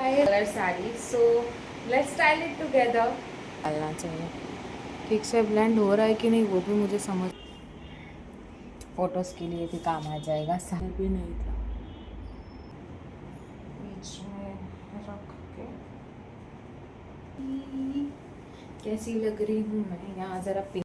Colour sari, so let's style it together. डालना चाहिए। ठीक से ब्लेंड हो रहा है कि नहीं वो भी मुझे समझ, फोटोज के लिए भी काम आ जाएगा। साल भी नहीं था बीच में रख के। कैसी लग रही हूँ मैं यहाँ, जरा पिक।